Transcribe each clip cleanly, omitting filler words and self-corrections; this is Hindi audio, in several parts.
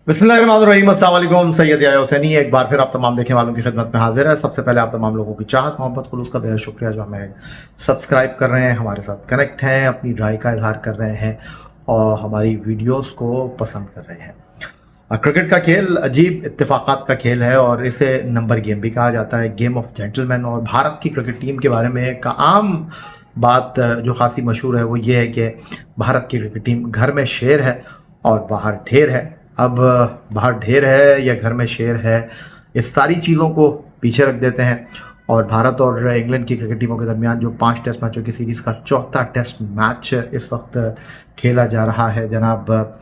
बिस्मिल्लाहिर्रहमानिर्रहीम, अस्सलाम वालेकुम। सैयद याह्या हुसैनी एक बार फिर आप तमाम देखने वालों की खिदमत में हाजिर है। सबसे पहले आप तमाम लोगों की चाहत मोहब्बत खुलूस का बेहद शुक्रिया जो हमें सब्सक्राइब कर रहे हैं, हमारे साथ कनेक्ट हैं, अपनी राय का इजहार कर रहे हैं और हमारी वीडियोस को पसंद कर रहे हैं। क्रिकेट का खेल अजीब इत्तेफाकात का खेल है और इसे नंबर गेम भी कहा जाता है, गेम ऑफ जेंटलमैन। और भारत की क्रिकेट टीम के बारे में एक आम बात जो खासी मशहूर है वो ये है कि भारत की क्रिकेट टीम घर में शेर है और बाहर ढेर है। अब बाहर ढेर है या घर में शेर है, इस सारी चीज़ों को पीछे रख देते हैं और भारत और इंग्लैंड की क्रिकेट टीमों के दरमियान जो 5 टेस्ट मैचों की सीरीज़ का चौथा टेस्ट मैच इस वक्त खेला जा रहा है जनाब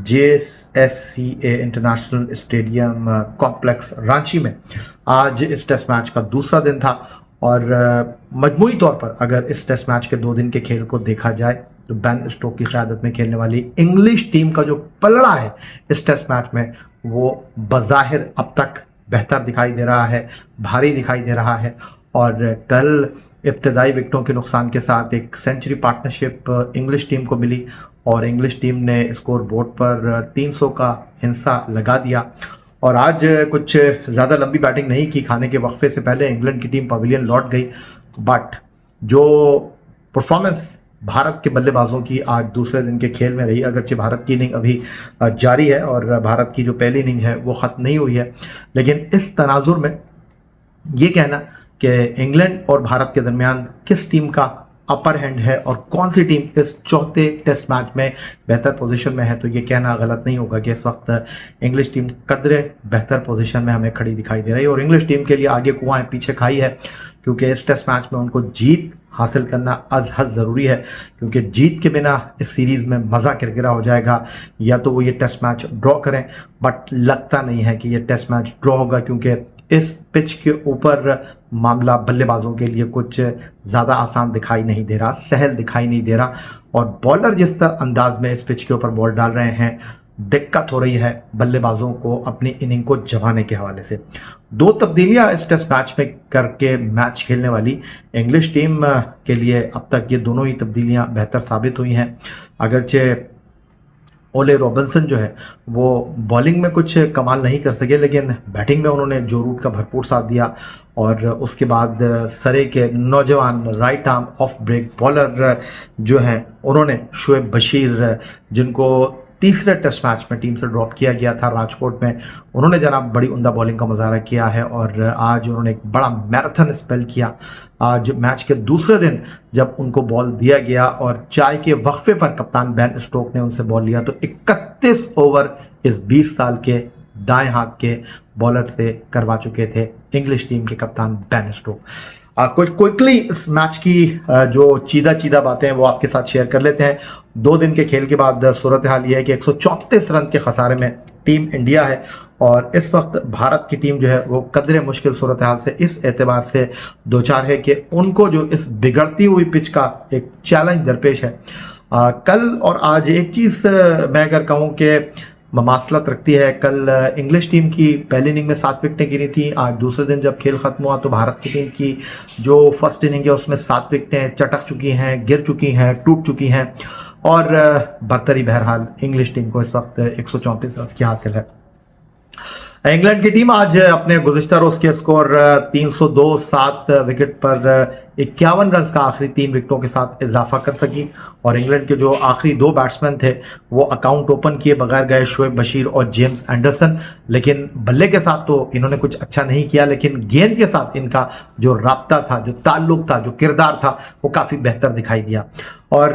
JSCA international stadium complex Ranchi में। आज इस टेस्ट मैच का दूसरा दिन था और मजमूई तौर पर अगर इस टेस्ट मैच के 2 दिन के खेल को देखा जाए तो बेन स्टोक की क़यादत में खेलने वाली इंग्लिश टीम का जो पलड़ा है इस टेस्ट मैच में वो बज़ाहिर अब तक बेहतर दिखाई दे रहा है, भारी दिखाई दे रहा है। और कल इब्तदाई विकेटों के नुकसान के साथ एक सेंचुरी पार्टनरशिप इंग्लिश टीम को मिली और इंग्लिश टीम ने स्कोर बोर्ड पर 300 का हिंसा लगा दिया। और आज कुछ ज़्यादा लंबी बैटिंग नहीं की, खाने के वक्फे से पहले इंग्लैंड की टीम पवेलियन लौट गई। बट जो परफॉर्मेंस भारत के बल्लेबाजों की आज दूसरे दिन के खेल में रही, अगरचे भारत की इनिंग अभी जारी है और भारत की जो पहली इनिंग है वो ख़त्म नहीं हुई है, लेकिन इस तनाजुर में ये कहना कि इंग्लैंड और भारत के दरमियान किस टीम का अपर हैंड है और कौन सी टीम इस चौथे टेस्ट मैच में बेहतर पोजीशन में है, तो ये कहना गलत नहीं होगा कि इस वक्त इंग्लिश टीम कदरे बेहतर पोजीशन में हमें खड़ी दिखाई दे रही है। और इंग्लिश टीम के लिए आगे कुआं है पीछे खाई है, क्योंकि इस टेस्ट मैच में उनको जीत हासिल करना अज हद ज़रूरी है, क्योंकि जीत के बिना इस सीरीज़ में मज़ा किरकिरा हो जाएगा। या तो वो ये टेस्ट मैच ड्रॉ करें, बट लगता नहीं है कि ये टेस्ट मैच ड्रॉ होगा, क्योंकि इस पिच के ऊपर मामला बल्लेबाजों के लिए कुछ ज़्यादा आसान दिखाई नहीं दे रहा, सहल दिखाई नहीं दे रहा। और बॉलर जिस तरह अंदाज में इस पिच के ऊपर बॉल डाल रहे हैं, दिक्कत हो रही है बल्लेबाजों को अपनी इनिंग को जमाने के हवाले से। 2 तब्दीलियां इस टेस्ट मैच में करके मैच खेलने वाली इंग्लिश टीम के लिए अब तक ये दोनों ही तब्दीलियां बेहतर साबित हुई हैं। अगरचे ओले रॉबिन्सन जो है वो बॉलिंग में कुछ कमाल नहीं कर सके, लेकिन बैटिंग में उन्होंने जो रूट का भरपूर साथ दिया। और उसके बाद सरे के नौजवान right arm off break bowler जो हैं उन्होंने शोएब बशीर, जिनको तीसरे टेस्ट मैच में टीम से ड्रॉप किया गया था राजकोट में, उन्होंने जनाब बड़ी उम्दा बॉलिंग का मुजाहरा किया है और आज उन्होंने एक बड़ा मैराथन स्पेल किया। आज मैच के दूसरे दिन जब उनको बॉल दिया गया और चाय के वक्फे पर कप्तान बेन स्टोक ने उनसे बॉल लिया तो 31 ओवर इस 20 साल के दाएं हाथ के बॉलर से करवा चुके थे इंग्लिश टीम के कप्तान बेन स्टोक। कुछ क्विकली इस मैच की जो चीदा बातें हैं वो आपके साथ शेयर कर लेते हैं। 2 दिन के खेल के बाद सूरत हाल ये है कि 134 रन के खसारे में टीम इंडिया है और इस वक्त भारत की टीम जो है वो कदरे मुश्किल सूरत हाल से इस एतबार से दो चार है कि उनको जो इस बिगड़ती हुई पिच का एक चैलेंज दरपेश है। कल और आज एक चीज़ मैं अगर कहूँ कि ममासलत रखती है, कल इंग्लिश टीम की पहली इनिंग में 7 विकेटें गिरी थी। आज दूसरे दिन जब खेल ख़त्म हुआ तो भारत की टीम की जो फर्स्ट इनिंग है उसमें 7 विकेटें चटक चुकी हैं, गिर चुकी हैं, टूट चुकी हैं और बरतरी बहरहाल इंग्लिश टीम को इस वक्त 134 रन की हासिल है। इंग्लैंड की टीम आज अपने गुज़िश्ता रोज़ के स्कोर 302 7 विकेट पर 51 रन का आखिरी 3 विकेटों के साथ इजाफा कर सकी और इंग्लैंड के जो आखिरी 2 बैट्समैन थे वो अकाउंट ओपन किए बगैर गए, शोएब बशीर और जेम्स एंडरसन। लेकिन बल्ले के साथ तो इन्होंने कुछ अच्छा नहीं किया, लेकिन गेंद के साथ इनका जो राब्ता था, जो ताल्लुक था, जो किरदार था वो काफ़ी बेहतर दिखाई दिया। और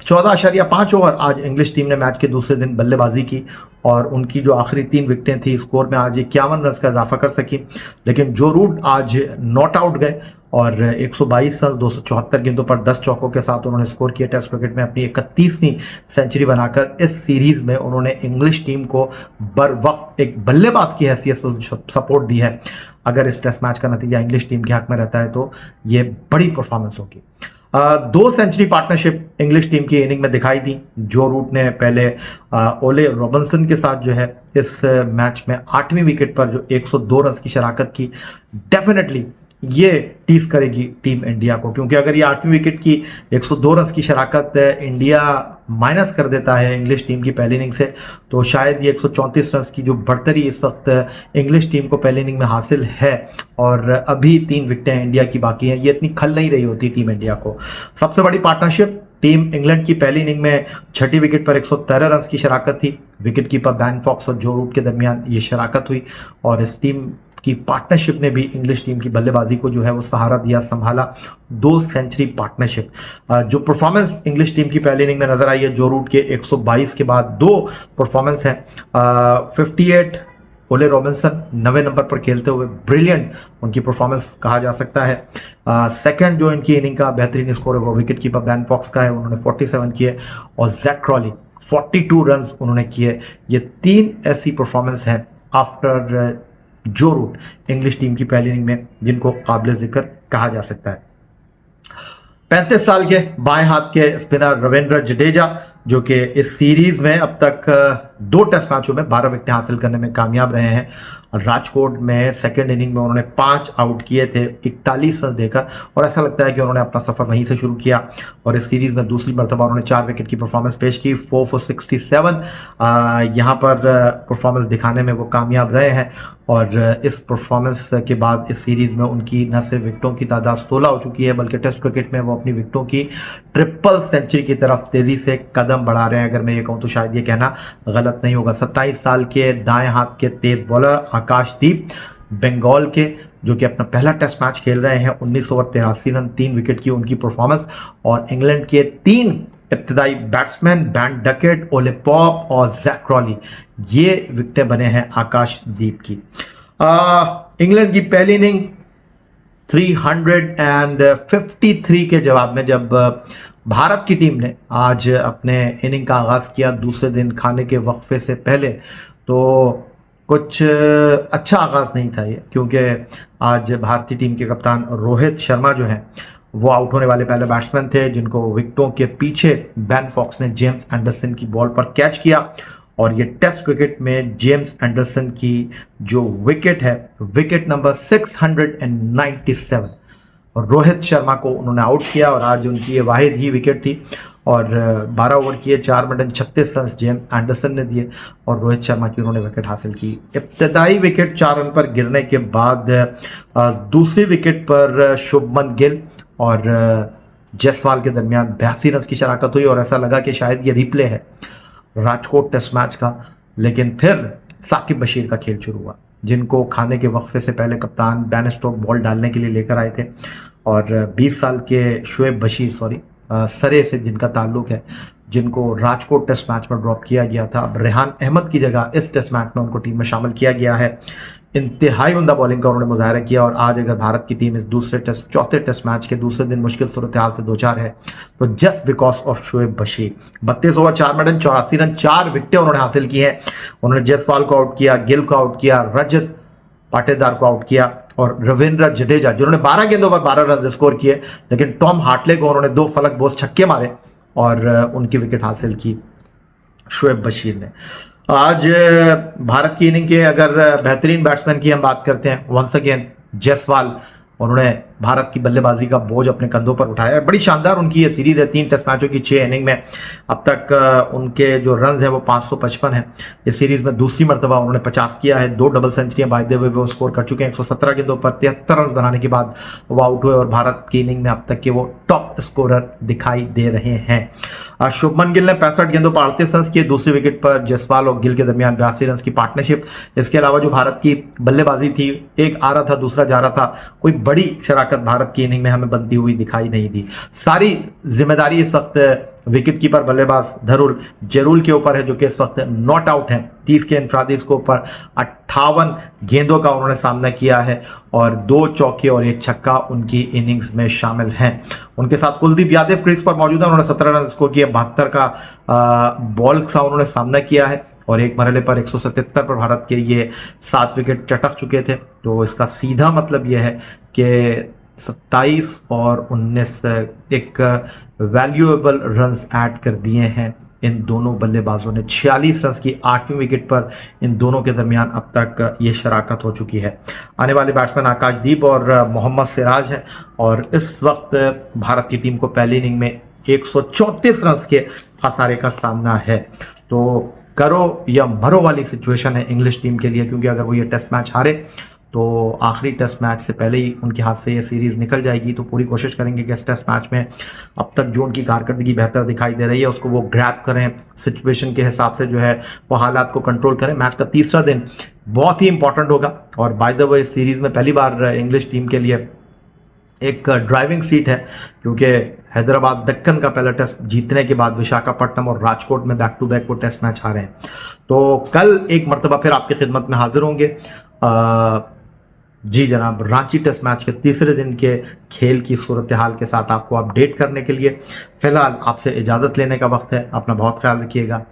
14.5 ओवर आज इंग्लिश टीम ने मैच के दूसरे दिन बल्लेबाजी की और उनकी जो आखिरी 3 विकेटें थी स्कोर में आज 51 रन का इजाफा कर सकी। लेकिन जो रूट आज नॉट आउट गए और 122 रन 274 गेंदों पर 10 चौकों के साथ उन्होंने स्कोर किया। टेस्ट क्रिकेट में अपनी 31वीं सेंचुरी बनाकर इस सीरीज़ में उन्होंने इंग्लिश टीम को बर वक्त एक बल्लेबाज की हैसियत से सपोर्ट दी है। अगर इस टेस्ट मैच का नतीजा इंग्लिश टीम के हक में रहता है तो ये बड़ी परफॉर्मेंस होगी। 2 सेंचुरी पार्टनरशिप इंग्लिश टीम की इनिंग में दिखाई दी। जो रूट ने पहले ओले रॉबिन्सन के साथ जो है इस मैच में 8वीं विकेट पर जो 102 रन की शराकत की, डेफिनेटली ये टीज करेगी टीम इंडिया को, क्योंकि अगर ये 8वीं विकेट की 102 रन की शराकत इंडिया माइनस कर देता है इंग्लिश टीम की पहली इनिंग से, तो शायद ये 134 रन की जो बढ़तरी इस वक्त इंग्लिश टीम को पहली इनिंग में हासिल है, और अभी 3 विकेटें इंडिया की बाकी हैं, ये इतनी खल नहीं रही होती टीम इंडिया को। सबसे बड़ी पार्टनरशिप टीम इंग्लैंड की पहली इनिंग में छठी विकेट पर 113 रन की शराकत थी। विकेट कीपर बैन फॉक्स और जो रूट के दरमियान ये शराकत हुई, और इस टीम की पार्टनरशिप ने भी इंग्लिश टीम की बल्लेबाजी को जो है वो सहारा दिया, संभाला। 2 सेंचुरी पार्टनरशिप। जो परफॉर्मेंस इंग्लिश टीम की पहली इनिंग में नजर आई है, जो रूट के 122 के बाद 2 परफॉर्मेंस हैं। 58 ओले रॉबिन्सन 90 नंबर पर खेलते हुए ब्रिलियंट उनकी परफॉर्मेंस कहा जा सकता है। सेकंड जो इनकी इनिंग का बेहतरीन स्कोर है वो विकेट कीपर बैन फॉक्स का है, उन्होंने 47 किए, और जैक क्रॉली 42 रन उन्होंने किए। ये 3 ऐसी परफॉर्मेंस हैं आफ्टर जो रूट इंग्लिश टीम की पहली इनिंग में जिनको काबिल जिक्र कहा जा सकता है। 35 साल के बाएं हाथ के स्पिनर रविंद्र जडेजा, जो कि इस सीरीज में अब तक 2 टेस्ट मैचों में 12 विकेटें हासिल करने में कामयाब रहे हैं। राजकोट में सेकंड इनिंग में उन्होंने 5 आउट किए थे 41 रन देकर, और ऐसा लगता है कि उन्होंने अपना सफर वहीं से शुरू किया, और इस सीरीज में दूसरी मरतबा उन्होंने 4 विकेट की परफॉर्मेंस पेश की। 4 for 67 यहाँ पर परफॉर्मेंस दिखाने में वो कामयाब रहे हैं, और इस परफॉर्मेंस के बाद इस सीरीज में उनकी न सिर्फ विकेटों की तादाद 16 हो चुकी है, बल्कि टेस्ट क्रिकेट में वो अपनी विकेटों की ट्रिपल सेंचुरी की तरफ तेजी से कदम बढ़ा रहे हैं। अगर मैं ये कहूँ तो शायद ये कहना गलत नहीं होगा। 27 साल के दाएं हाथ के तेज बॉलर आकाशदीप, बंगाल के, जो कि अपना पहला टेस्ट मैच खेल रहे हैं। 19 ओवर 83 रन 3 विकेट की उनकी परफॉर्मेंस, और इंग्लैंड के 3 इब्तदाई बैट्समैन बैन डकेट, ओले पॉप और जैक क्रॉली, ये विकेटें बने हैं आकाशदीप की। इंग्लैंड की पहली इनिंग 353 के जवाब में जब भारत की टीम ने आज अपने इनिंग का आगाज किया दूसरे दिन खाने के वक्फे से पहले, तो कुछ अच्छा आगाज नहीं था ये, क्योंकि आज भारतीय टीम के कप्तान रोहित शर्मा जो हैं वो आउट होने वाले पहले बैट्समैन थे, जिनको विकेटों के पीछे बैन फॉक्स ने जेम्स एंडरसन की बॉल पर कैच किया, और ये टेस्ट क्रिकेट में जेम्स एंडरसन की जो विकेट है, विकेट नंबर 697, और रोहित शर्मा को उन्होंने आउट किया, और आज उनकी ये वाहिद ही विकेट थी। और 12 ओवर किए, 4 मिनट 36 रन जेम्स एंडरसन ने दिए, और रोहित शर्मा की उन्होंने विकेट हासिल की। इब्तदाई विकेट 4 रन पर गिरने के बाद दूसरी विकेट पर शुभमन गिल और जायसवाल के दरमियान 82 रन की शराकत हुई, और ऐसा लगा कि शायद ये रिप्ले है राजकोट टेस्ट मैच का। लेकिन फिर साकिब बशीर का खेल शुरू हुआ, जिनको खाने के वक्फे से पहले कप्तान बैन स्टोक बॉल डालने के लिए लेकर आए थे, और 20 साल के शुएब बशीर सरे से जिनका ताल्लुक है, जिनको राजकोट टेस्ट मैच में ड्रॉप किया गया था, अब रेहान अहमद की जगह इस टेस्ट मैच में उनको टीम में शामिल किया गया है। इंतहाई उम्दा बॉलिंग का उन्होंने मुजाहरा किया, और आज अगर भारत की टीम इस चौथे टेस्ट मैच के दूसरे दिन मुश्किल सूरत हाल से 2-4 है, तो just because of Shoaib Bashir. 32 over 4 minute 84 run 4 विकेटें उन्होंने हासिल की हैं। उन्होंने जायसवाल को आउट किया, गिल को आउट किया, रजत पाटीदार को आउट किया, और रविंद्र जडेजा जिन्होंने 12 गेंदों पर 12 रन स्कोर किए, लेकिन टॉम हार्टले को उन्होंने 2 फलक बोस छक्के मारे और उनकी विकेट हासिल की शुएब बशीर ने। आज भारत की इनिंग के अगर बेहतरीन बैट्समैन की हम बात करते हैं, वंस अगेन जायसवाल, उन्होंने भारत की बल्लेबाजी का बोझ अपने कंधों पर उठाया। बड़ी शानदार उनकी ये सीरीज है, 3 टेस्ट मैचों की 6 इनिंग में अब तक उनके जो रन हैं वो 555 हैं। इस सीरीज में दूसरी मरतबा उन्होंने 50 किया है, 2 डबल सेंचुरियां बाय द वे वो स्कोर कर चुके हैं। 117 गेंदों पर 73 रन बनाने के बाद वो आउट हुए, और भारत की इनिंग में अब तक के वो टॉप स्कोरर दिखाई दे रहे हैं। शुभमन गिल ने 65 गेंदों पर 38 रन किए, दूसरी विकेट पर जायसवाल और गिल के दरमियान 82 रन की पार्टनरशिप। इसके अलावा जो भारत की बल्लेबाजी थी, एक आ रहा था दूसरा जा रहा था, कोई बड़ी शराकत भारत की इनिंग में हमें बनती हुई दिखाई नहीं दी। सारी जिम्मेदारी इस वक्त विकेट कीपर बल्लेबाज धरुल जरूल के ऊपर है, जो कि इस वक्त नॉट आउट हैं। 30 के इंफरादी स्कोर पर 58 गेंदों का उन्होंने सामना किया है, और 2 चौके और 1 छक्का उनकी इनिंग्स में शामिल हैं। उनके साथ कुलदीप यादव क्रीज पर मौजूद है, उन्होंने 17 रन स्कोर किए, 72 का बॉल का उन्होंने सामना किया है, और एक मरहले पर 177 पर भारत के ये 7 विकेट चटक चुके थे। तो इसका सीधा मतलब यह है कि 27 और 19 एक वैल्यूएबल रन्स ऐड कर दिए हैं इन दोनों बल्लेबाजों ने 46 रन की 8वीं विकेट पर इन दोनों के दरमियान अब तक ये शराकत हो चुकी है। आने वाले बैट्समैन आकाशदीप और मोहम्मद सिराज हैं और इस वक्त भारत की टीम को पहली इनिंग में 134 रन के खसारे का सामना है। तो करो या मरो वाली सिचुएशन है इंग्लिश टीम के लिए, क्योंकि अगर वो ये टेस्ट मैच हारे तो आखिरी टेस्ट मैच से पहले ही उनके हाथ से ये सीरीज़ निकल जाएगी। तो पूरी कोशिश करेंगे कि इस टेस्ट मैच में अब तक जो उनकी कारकर्दगी बेहतर दिखाई दे रही है उसको वो ग्रैब करें, सिचुएशन के हिसाब से जो है वो हालात को कंट्रोल करें। मैच का तीसरा दिन बहुत ही इंपॉर्टेंट होगा और बाय द वे इस सीरीज़ में पहली बार इंग्लिश टीम के लिए एक ड्राइविंग सीट है, क्योंकि हैदराबाद दक्कन का पहला टेस्ट जीतने के बाद विशाखापट्टनम और राजकोट में बैक टू बैक वो टेस्ट मैच हारे हैं। तो कल एक मरतबा फिर आपकी खिदमत में हाजिर होंगे जी जनाब, रांची टेस्ट मैच के तीसरे दिन के खेल की सूरत हाल के साथ आपको अपडेट करने के लिए। फिलहाल आपसे इजाज़त लेने का वक्त है। अपना बहुत ख्याल रखिएगा।